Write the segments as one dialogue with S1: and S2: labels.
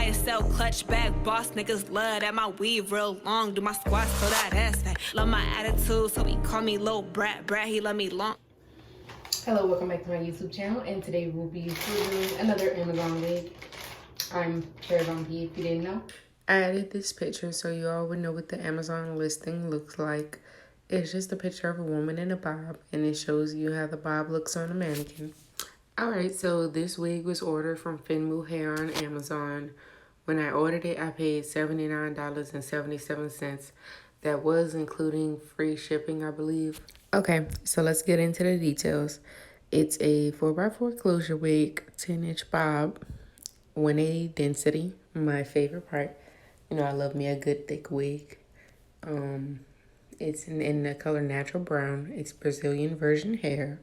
S1: YSL clutch bag, boss niggas love that my weave real long. Do my squats so that ass fat. Love my attitude, so he call me Lil Brat. Brat, he love me long.
S2: Hello, welcome back to my YouTube channel, and today we'll be reviewing another Amazon wig. I'm Cherry Von P, if you didn't know. I added this picture so you all would know what the Amazon listing looks like. It's just a picture of a woman in a bob, and it shows you how the bob looks on a mannequin. Alright, so this wig was ordered from Finmu Hair on Amazon. When I ordered it, I paid $79.77. That was including free shipping, I believe. Okay, so let's get into the details. It's a 4x4 closure wig, 10-inch bob, 180 density, my favorite part. You know, I love me a good thick wig. It's in the color natural brown. It's Brazilian version hair.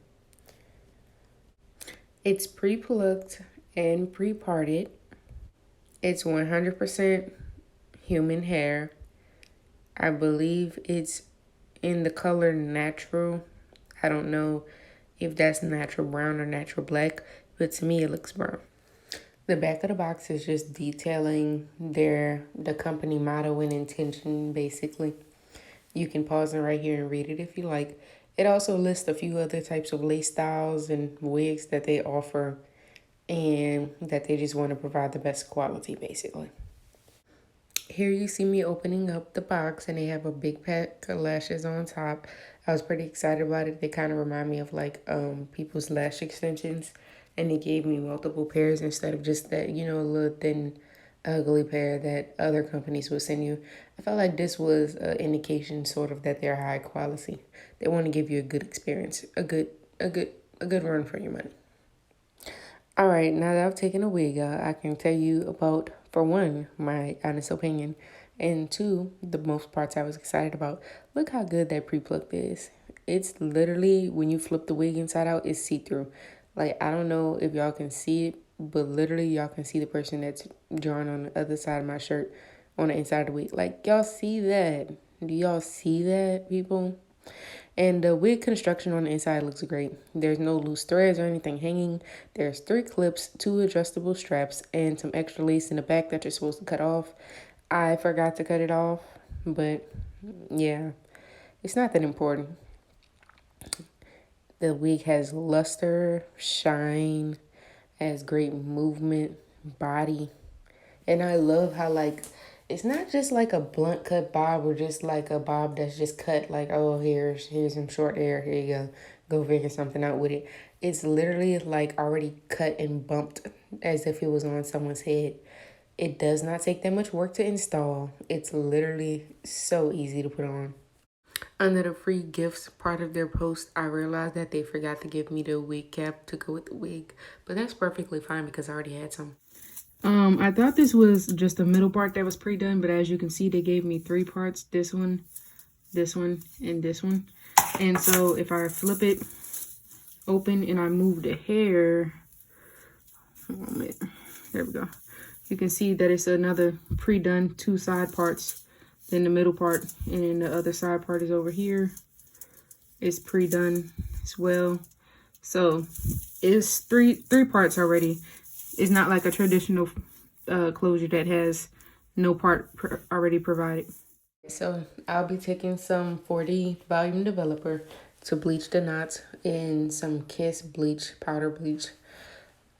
S2: It's pre-plucked and pre-parted. It's 100% human hair. I believe it's in the color natural. I don't know if that's natural brown or natural black, but to me it looks brown. The back of the box is just detailing the company motto and intention, basically. You can pause it right here and read it if you like. It also lists a few other types of lace styles and wigs that they offer and that they just want to provide the best quality, basically. Here you see me opening up the box, and they have a big pack of lashes on top. I was pretty excited about it. They kind of remind me of like people's lash extensions, and they gave me multiple pairs instead of just that, you know, a little thin, ugly pair that other companies would send you. I felt like this was an indication sort of that they're high quality. They want to give you a good experience, a good run for your money. All right, now that I've taken a wig out, I can tell you about, for one, my honest opinion, and two, the most parts I was excited about. Look how good that pre-plucked is. It's literally, when you flip the wig inside out, it's see-through. Like, I don't know if y'all can see it, but literally y'all can see the person that's drawn on the other side of my shirt on the inside of the wig. Like, y'all see that? Do y'all see that, people? And the wig construction on the inside looks great. There's no loose threads or anything hanging. There's 3 clips, 2 adjustable straps, and some extra lace in the back that you're supposed to cut off. I forgot to cut it off, but yeah, it's not that important. The wig has luster, shine, has great movement, body. And I love how, like, it's not just like a blunt cut bob or just like a bob that's just cut like, oh, here's some short hair. Here you go. Go figure something out with it. It's literally like already cut and bumped as if it was on someone's head. It does not take that much work to install. It's literally so easy to put on. Under the free gifts part of their post, I realized that they forgot to give me the wig cap to go with the wig. But that's perfectly fine because I already had some. I thought this was just the middle part that was pre-done, but as you can see, they gave me 3 parts. This one, and this one. And so if I flip it open and I move the hair, hold on a minute. There we go. You can see that it's another pre-done 2 side parts. Then the middle part and then the other side part is over here. It's pre-done as well. So it's three parts already. It's not like a traditional closure that has no part already provided. So I'll be taking some 40 volume developer to bleach the knots in some Kiss bleach, powder bleach.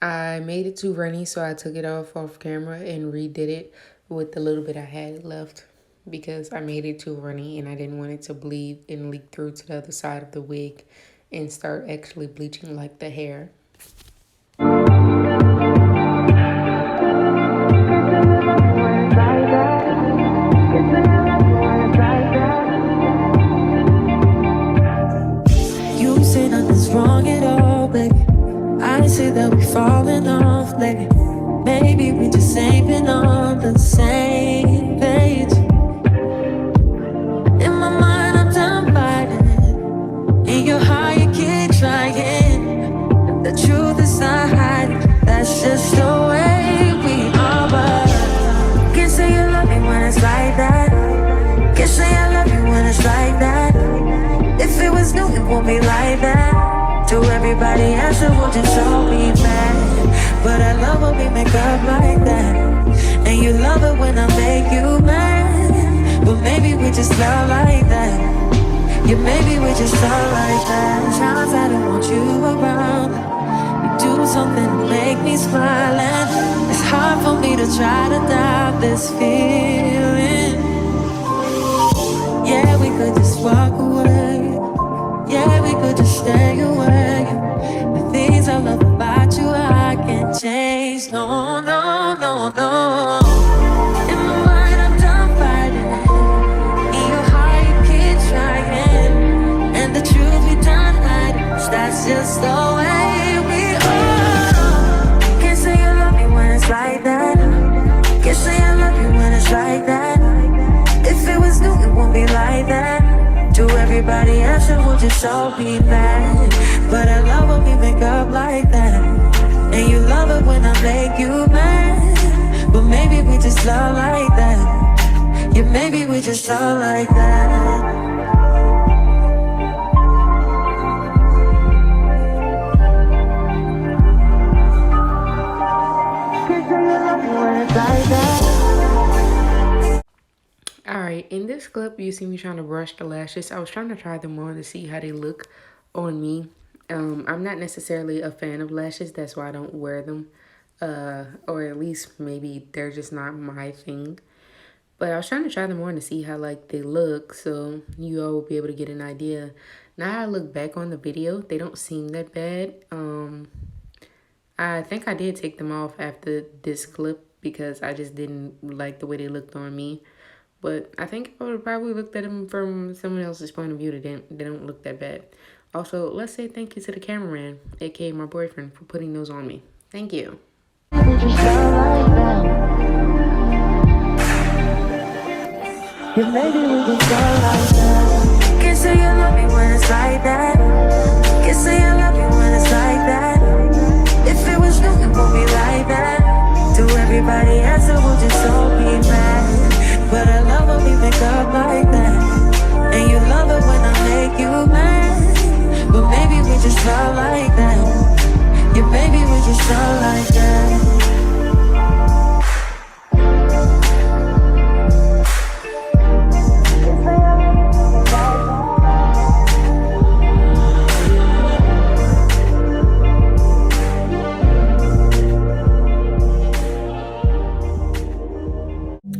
S2: I made it too runny, so I took it off camera and redid it with the little bit I had left because I made it too runny and I didn't want it to bleed and leak through to the other side of the wig and start actually bleaching like the hair.
S3: Wrong at all, baby. I say that we falling off, baby. Maybe we just ain't been on the same page. In my mind, I'm done fighting it. In your heart, you keep trying. The truth is not hiding. That's just the way we are. But can't say you love me when it's like that. Can't say I love you when it's like that. If it was new, it won't be like that. To everybody else, it will just show me back. But I love when we make up like that. And just love like that. Yeah, maybe we just love like that. Times I don't want you around. You do something to make me smile, and it's hard for me to try to doubt this feeling. Yeah, we could just walk away. Yeah, we could just stay away. The things I love about you, I can't change. No, no, no, no. In my mind, I'm done fighting. In your heart, you keep trying. And the truth we done hiding, 'cause that's just the way we are. Can't say you love me when it's like that. Can't say I love you when it's like that. If it was new, it won't be like that. To everybody else, it would just all be bad. But I love when we make up like that. And you love it when I make you mad. But maybe we just love like that. Yeah, maybe we just love like that. Can't say you love me when it's like that.
S2: Alright, in this clip, you see me trying to brush the lashes. I was trying to try them on to see how they look on me. I'm not necessarily a fan of lashes. That's why I don't wear them. Or at least maybe they're just not my thing. But I was trying to try them on to see how like they look. So you all will be able to get an idea. Now I look back on the video, they don't seem that bad. I think I did take them off after this clip because I just didn't like the way they looked on me. But I think I would have probably looked at them from someone else's point of view. They don't look that bad. Also, let's say thank you to the cameraman, aka my boyfriend, for putting those on me. Thank you.
S3: Yeah, maybe we just love like that. Can't say you love me when it's like that. Can't say I love you when it's like that. If it was new, it won't be like that. To everybody else, it will just all be bad. But I love when we make up like that. And you love it when I make you mad. But maybe we just love like that. Yeah, maybe we just love like that.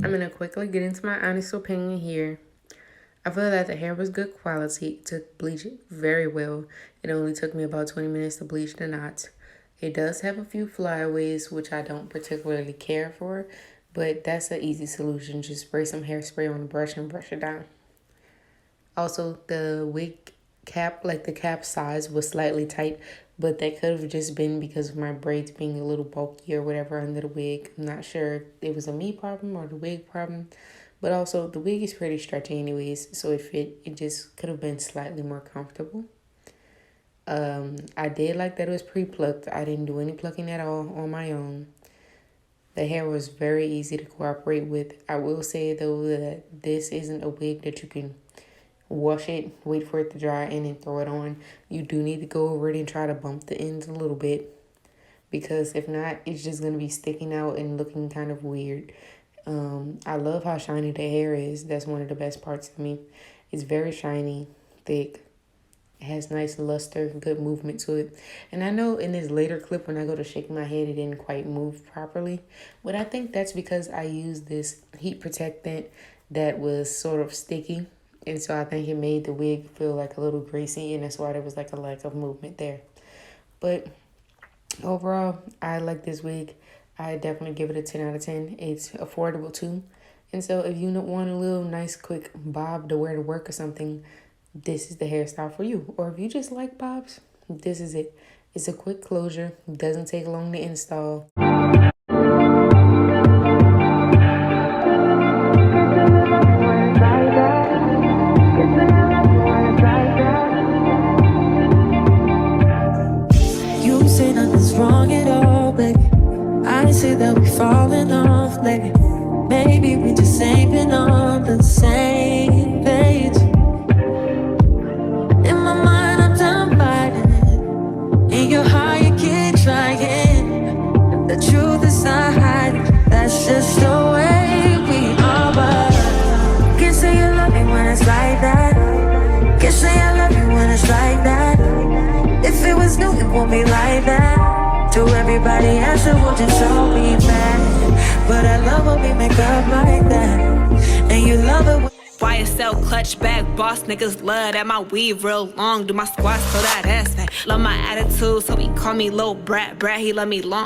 S2: I'm gonna quickly get into my honest opinion here. I feel that the hair was good quality. It took bleach very well. It only took me about 20 minutes to bleach the knots. It does have a few flyaways, which I don't particularly care for, but that's an easy solution. Just spray some hairspray on the brush and brush it down. Also, the wig cap, like the cap size, was slightly tight, but that could have just been because of my braids being a little bulky or whatever under the wig. I'm not sure if it was a me problem or the wig problem. But also, the wig is pretty stretchy anyways, so it just could have been slightly more comfortable. I did like that it was pre-plucked. I didn't do any plucking at all on my own. The hair was very easy to cooperate with. I will say, though, that this isn't a wig that you can wash it, wait for it to dry, and then throw it on. You do need to go over it and try to bump the ends a little bit, because if not, it's just going to be sticking out and looking kind of weird. I love how shiny the hair is. That's one of the best parts of me. It's very shiny, thick. It has nice luster, good movement to it. And I know in this later clip when I go to shake my head, it didn't quite move properly. But I think that's because I used this heat protectant that was sort of sticky. And so I think it made the wig feel like a little greasy, and that's why there was like a lack of movement there. But overall, I like this wig. I definitely give it a 10 out of 10. It's affordable too. And so if you want a little nice quick bob to wear to work or something, this is the hairstyle for you. Or if you just like bobs, this is it. It's a quick closure. It doesn't take long to install.
S3: You say nothing's wrong at all, baby. I say that we falling off lately. Maybe we just ain't been on the same page. In my mind, I'm done fighting it. In your heart, you keep trying. The truth is not hiding. That's just the way we are. But you can say you love me when say I love you when it's like that. If it was new, it won't be like that. To everybody else, it will just all be bad. But I love when we make up like that. And you love it when
S1: YSL clutch bag, boss niggas love that my weave real long. Do my squats so that ass fat. Love my attitude, so he call me Lil Brat. Brat, he love me long.